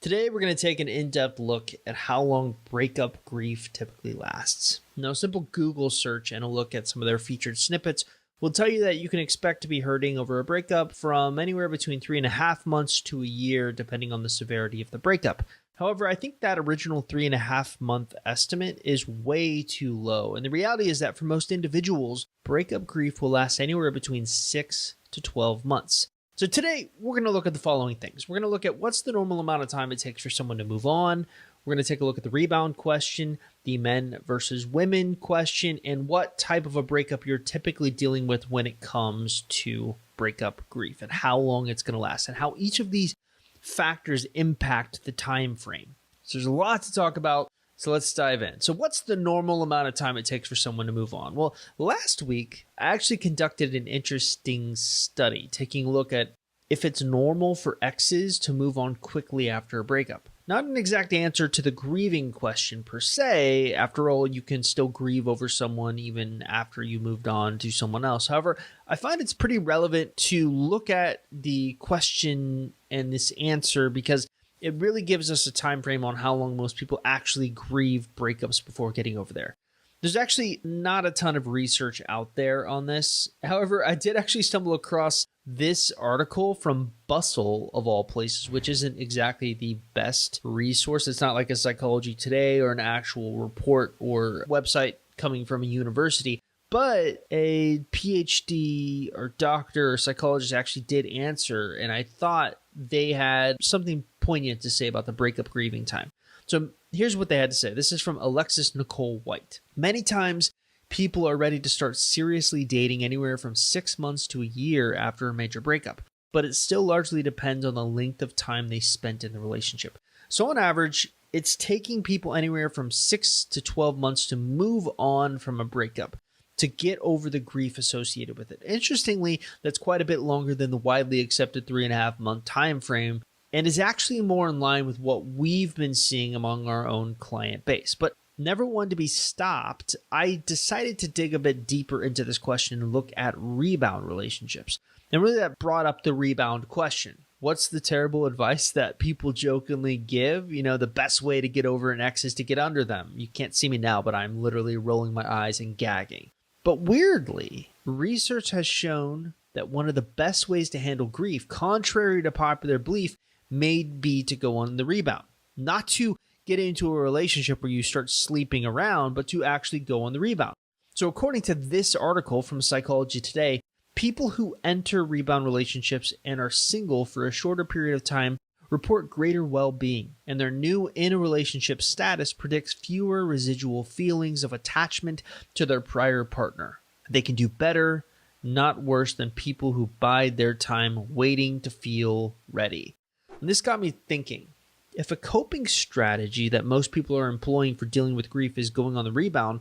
Today, we're going to take an in-depth look at how long breakup grief typically lasts. Now, a simple Google search and a look at some of their featured snippets will tell you that you can expect to be hurting over a breakup from anywhere between 3.5 months to a year, depending on the severity of the breakup. However, I think that original 3.5 month estimate is way too low. And the reality is that for most individuals, breakup grief will last anywhere between 6 to 12 months. So today, we're going to look at the following things. We're going to look at what's the normal amount of time it takes for someone to move on. We're going to take a look at the rebound question, the men versus women question, and what type of a breakup you're typically dealing with when it comes to breakup grief and how long it's going to last and how each of these factors impact the time frame. So there's a lot to talk about. So let's dive in. So what's the normal amount of time it takes for someone to move on? Well, last week, I actually conducted an interesting study taking a look at if it's normal for exes to move on quickly after a breakup. Not an exact answer to the grieving question per se. After all, you can still grieve over someone even after you moved on to someone else. However, I find it's pretty relevant to look at the question and this answer because it really gives us a time frame on how long most people actually grieve breakups before getting over there. There's actually not a ton of research out there on this. However, I did actually stumble across this article from Bustle, of all places, which isn't exactly the best resource. It's not like a Psychology Today or an actual report or website coming from a university. But a PhD or doctor or psychologist actually did answer, and I thought they had something poignant to say about the breakup grieving time. So here's what they had to say. This is from Alexis Nicole White. Many times, people are ready to start seriously dating anywhere from 6 months to a year after a major breakup, but it still largely depends on the length of time they spent in the relationship. So on average, it's taking people anywhere from 6 to 12 months to move on from a breakup, to get over the grief associated with it. Interestingly, that's quite a bit longer than the widely accepted 3.5 month time frame, and is actually more in line with what we've been seeing among our own client base. But never one to be stopped, I decided to dig a bit deeper into this question and look at rebound relationships. And really that brought up the rebound question. What's the terrible advice that people jokingly give? You know, the best way to get over an ex is to get under them. You can't see me now, but I'm literally rolling my eyes and gagging. But weirdly, research has shown that one of the best ways to handle grief, contrary to popular belief, may be to go on the rebound. Not to get into a relationship where you start sleeping around, but to actually go on the rebound. So according to this article from Psychology Today, people who enter rebound relationships and are single for a shorter period of time report greater well-being, and their new in-a-relationship status predicts fewer residual feelings of attachment to their prior partner. They can do better, not worse, than people who bide their time waiting to feel ready. And this got me thinking, if a coping strategy that most people are employing for dealing with grief is going on the rebound,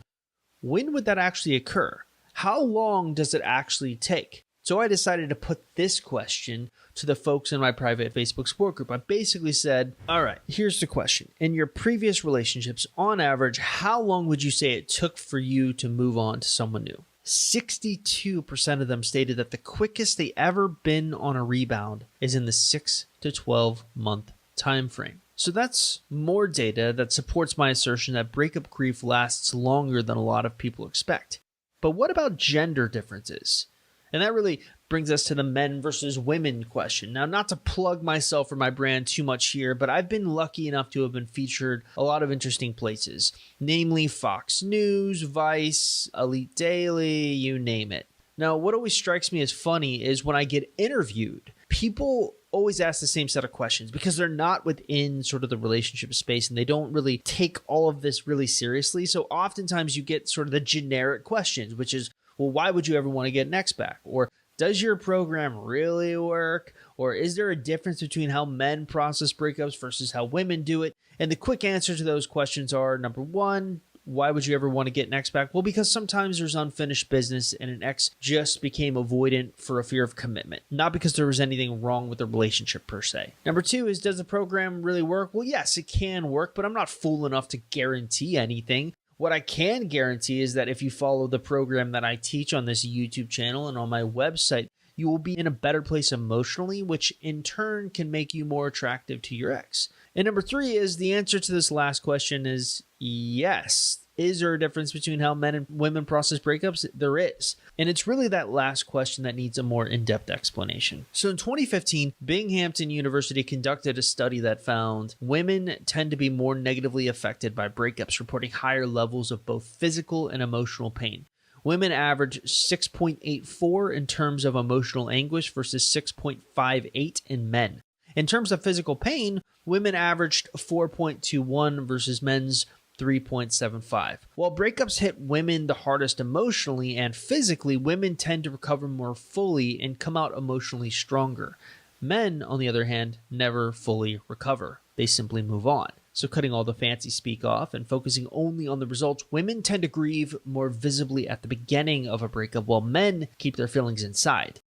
when would that actually occur? How long does it actually take? So I decided to put this question to the folks in my private Facebook support group. I basically said, all right, here's the question. In your previous relationships, on average, how long would you say it took for you to move on to someone new? 62% of them stated that the quickest they ever been on a rebound is in the 6 to 12 month time frame. So that's more data that supports my assertion that breakup grief lasts longer than a lot of people expect. But what about gender differences? And that really brings us to the men versus women question. Now, not to plug myself or my brand too much here, but I've been lucky enough to have been featured a lot of interesting places, namely Fox News, Vice, Elite Daily, you name it. Now, what always strikes me as funny is when I get interviewed, people always ask the same set of questions because they're not within sort of the relationship space and they don't really take all of this really seriously. So oftentimes you get sort of the generic questions, which is, well, why would you ever want to get an ex back? Or does your program really work? Or is there a difference between how men process breakups versus how women do it? And the quick answer to those questions are, number one, why would you ever want to get an ex back? Well, because sometimes there's unfinished business and an ex just became avoidant for a fear of commitment, not because there was anything wrong with the relationship per se. Number two is, does the program really work? Well, yes, it can work, but I'm not fool enough to guarantee anything. What I can guarantee is that if you follow the program that I teach on this YouTube channel and on my website, you will be in a better place emotionally, which in turn can make you more attractive to your ex. And number 3 is the answer to this last question is yes. Is there a difference between how men and women process breakups? There is. And it's really that last question that needs a more in-depth explanation. So in 2015, Binghamton University conducted a study that found women tend to be more negatively affected by breakups, reporting higher levels of both physical and emotional pain. Women average 6.84 in terms of emotional anguish versus 6.58 in men. In terms of physical pain, women averaged 4.21 versus men's 3.75. While breakups hit women the hardest emotionally and physically, women tend to recover more fully and come out emotionally stronger. Men, on the other hand, never fully recover. They simply move on. So cutting all the fancy speak off and focusing only on the results, women tend to grieve more visibly at the beginning of a breakup while men keep their feelings inside.